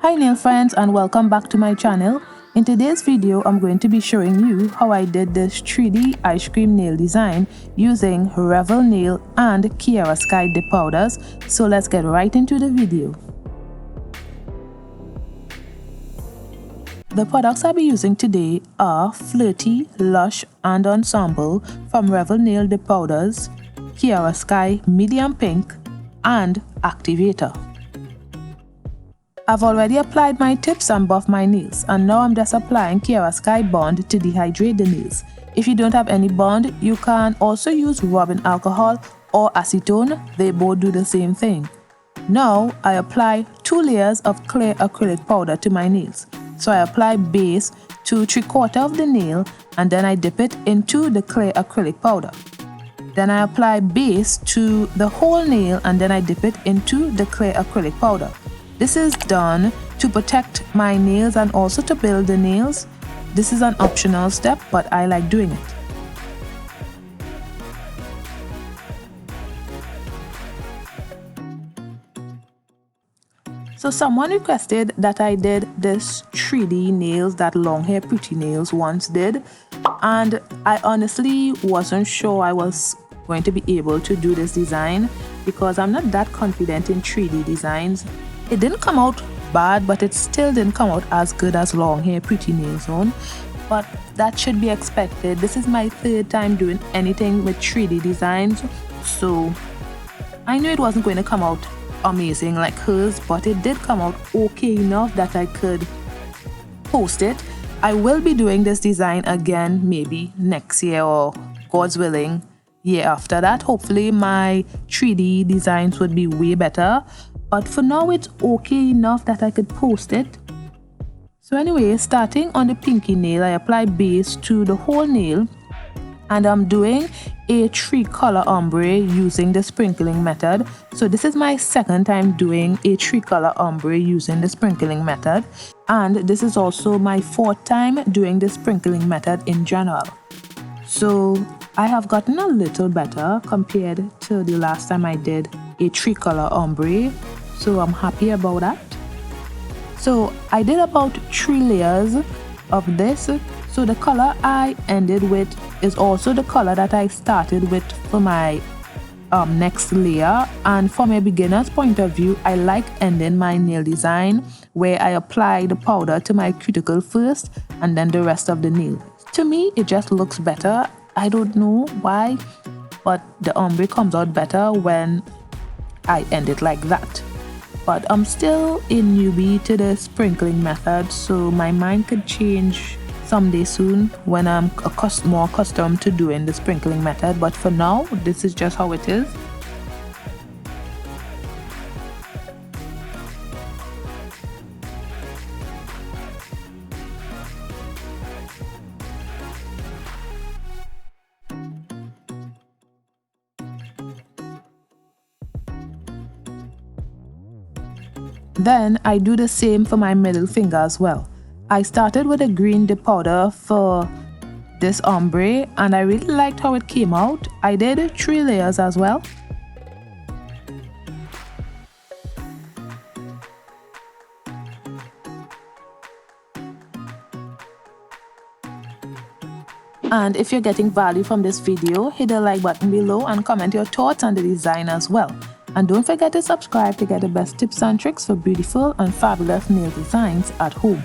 Hi nail friends, and welcome back to my channel. In today's video, I'm going to be showing you how I did this 3D ice cream nail design using Revel nail and Kiara Sky dip powders. So let's get right into the video. The products I'll be using today are Flirty, Lush and Ensemble from Revel nail dip powders, Kiara Sky medium pink and Activator. I've already applied my tips and buffed my nails, and now I'm just applying Kiara Sky Bond to dehydrate the nails. If you don't have any bond, you can also use rubbing alcohol or acetone. They both do the same thing. Now I apply 2 layers of clear acrylic powder to my nails. So I apply base to 3/4 of the nail and then I dip it into the clear acrylic powder. Then I apply base to the whole nail and then I dip it into the clear acrylic powder. This is done to protect my nails and also to build the nails. This is an optional step, but I like doing it. So someone requested that I did this 3D nails that long hair pretty nails once did, and I honestly wasn't sure I was going to be able to do this design because I'm not that confident in 3D designs. It didn't come out bad, but it still didn't come out as good as long hair pretty nails on. But that should be expected. This is my 3rd time doing anything with 3D designs, so I knew it wasn't going to come out amazing like hers, but it did come out okay enough that I could post it. I will be doing this design again maybe next year or God's willing year after that. Hopefully my 3D designs would be way better. But for now, it's okay enough that I could post it. So anyway, starting on the pinky nail, I apply base to the whole nail. And I'm doing a 3-color ombre using the sprinkling method. So this is my 2nd time doing a 3-color ombre using the sprinkling method. And this is also my 4th time doing the sprinkling method in general. So I have gotten a little better compared to the last time I did a 3-color ombre. So I'm happy about that. So I did about 3 layers of this. So the color I ended with is also the color that I started with for my next layer. And from a beginner's point of view, I like ending my nail design where I apply the powder to my cuticle first and then the rest of the nail. To me, it just looks better. I don't know why, but the ombre comes out better when I end it like that. But I'm still a newbie to the sprinkling method, so my mind could change someday soon when I'm more accustomed to doing the sprinkling method. But for now, this is just how it is. Then I do the same for my middle finger as well. I started with a green dip powder for this ombre and I really liked how it came out. I did 3 layers as well. And if you're getting value from this video, hit the like button below and comment your thoughts on the design as well. And don't forget to subscribe to get the best tips and tricks for beautiful and fabulous nail designs at home.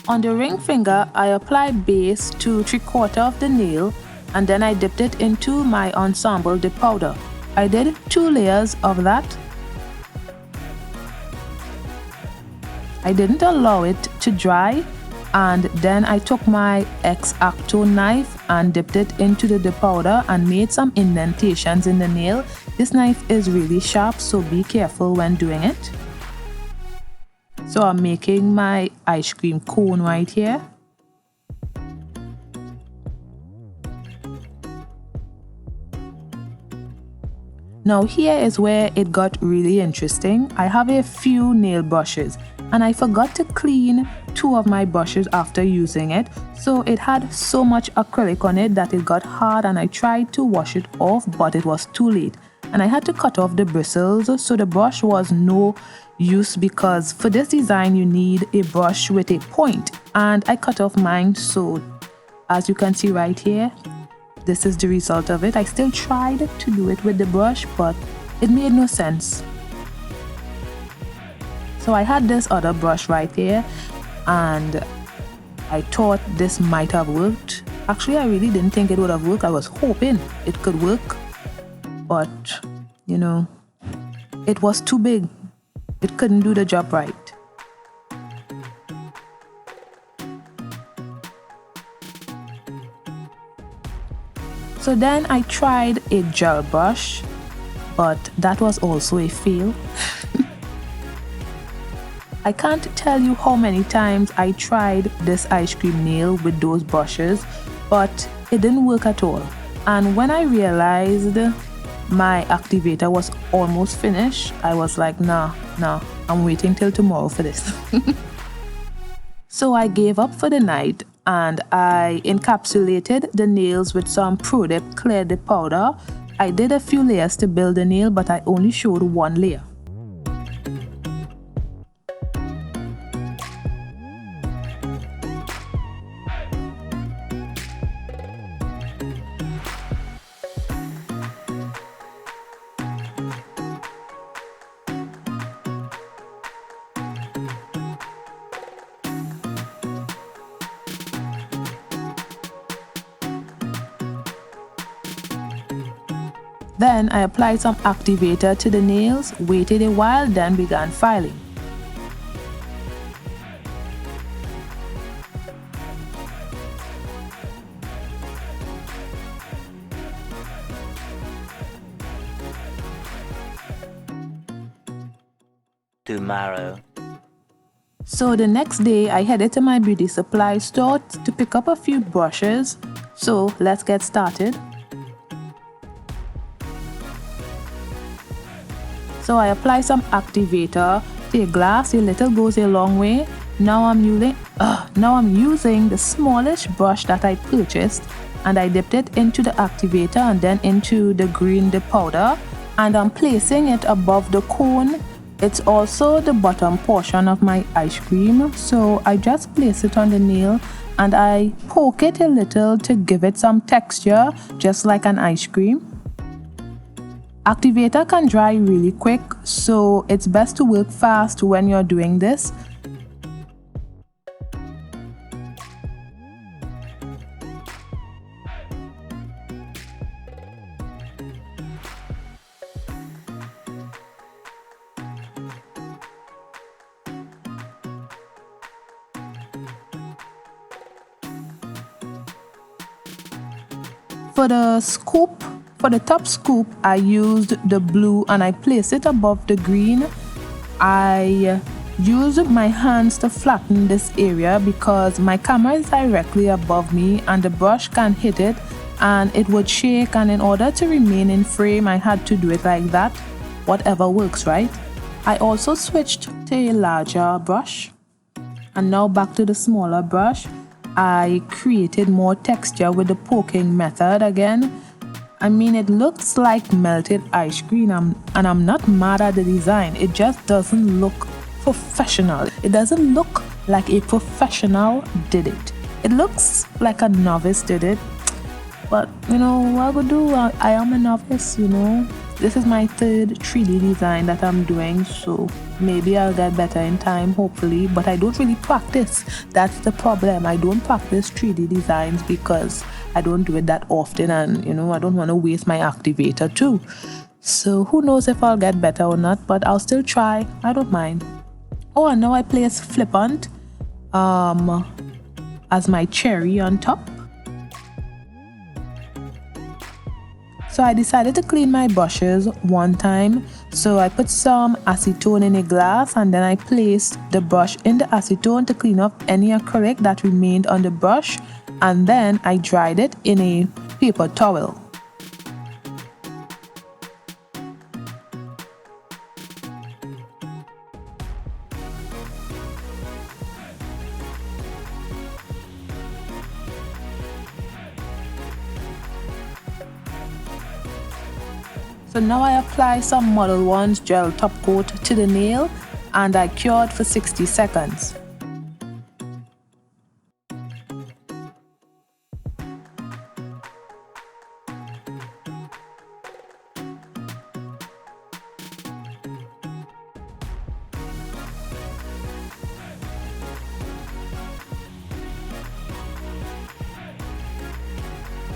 On the ring finger, I applied base to 3/4 of the nail and then I dipped it into my ensemble dip powder. I did 2 layers of that. I didn't allow it to dry, and then I took my X-Acto knife and dipped it into the dip powder and made some indentations in the nail. This knife is really sharp, so be careful when doing it. So I'm making my ice cream cone right here. Now here is where it got really interesting. I have a few nail brushes and I forgot to clean 2 of my brushes after using it. So it had so much acrylic on it that it got hard, and I tried to wash it off, but it was too late. And I had to cut off the bristles, so the brush was no use because for this design you need a brush with a point, and I cut off mine. So as you can see right here, this is the result of it. I still tried to do it with the brush, but it made no sense. So I had this other brush right here and I thought this might have worked. Actually, I really didn't think it would have worked. I was hoping it could work, but you know, it was too big. It couldn't do the job right. So then I tried a gel brush, but that was also a fail. I can't tell you how many times I tried this ice cream nail with those brushes, but it didn't work at all. And when I realized my activator was almost finished, I was like, nah, I'm waiting till tomorrow for this. So I gave up for the night and I encapsulated the nails with some Pro Dip Clear Dip powder. I did a few layers to build the nail, but I only showed 1 layer. Then I applied some activator to the nails, waited a while, then began filing. Tomorrow. So the next day I headed to my beauty supply store to pick up a few brushes. So let's get started. So I apply some activator to a glass. A little goes a long way. Now I'm using the smallish brush that I purchased, and I dipped it into the activator and then into the green dip powder, and I'm placing it above the cone. It's also the bottom portion of my ice cream, so I just place it on the nail and I poke it a little to give it some texture, just like an ice cream. Activator can dry really quick, so it's best to work fast when you're doing this. For the top scoop, I used the blue and I placed it above the green. I used my hands to flatten this area because my camera is directly above me and the brush can hit it and it would shake, and in order to remain in frame I had to do it like that. Whatever works, right? I also switched to a larger brush, and now back to the smaller brush. I created more texture with the poking method again. I mean, it looks like melted ice cream, and I'm not mad at the design. It just doesn't look professional. It doesn't look like a professional did it. It looks like a novice did it. But, you know, what I would do, I am a novice, you know. This is my third 3D design that I'm doing, so Maybe I'll get better in time, hopefully, but I don't really practice. That's the problem. I don't practice 3D designs because I don't do it that often, and I don't want to waste my activator too. So who knows if I'll get better or not, but I'll still try. I don't mind. Oh, and now I place flippant as my cherry on top. So I decided to clean my brushes one time. So I put some acetone in a glass, and then I placed the brush in the acetone to clean up any acrylic that remained on the brush, and then I dried it in a paper towel. So now I apply some Model 1's gel top coat to the nail, and I cured for 60 seconds.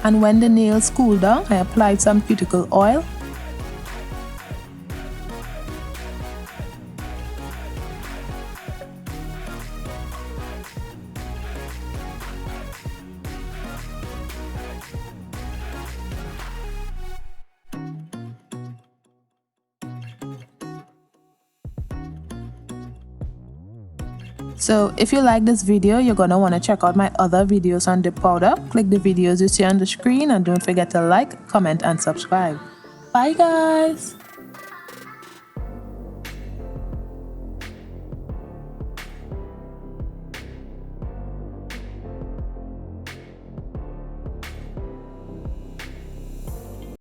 And when the nails cooled down, I applied some cuticle oil. So if you like this video, you're gonna want to check out my other videos on dip powder. Click the videos you see on the screen, and don't forget to like, comment, and subscribe. Bye guys!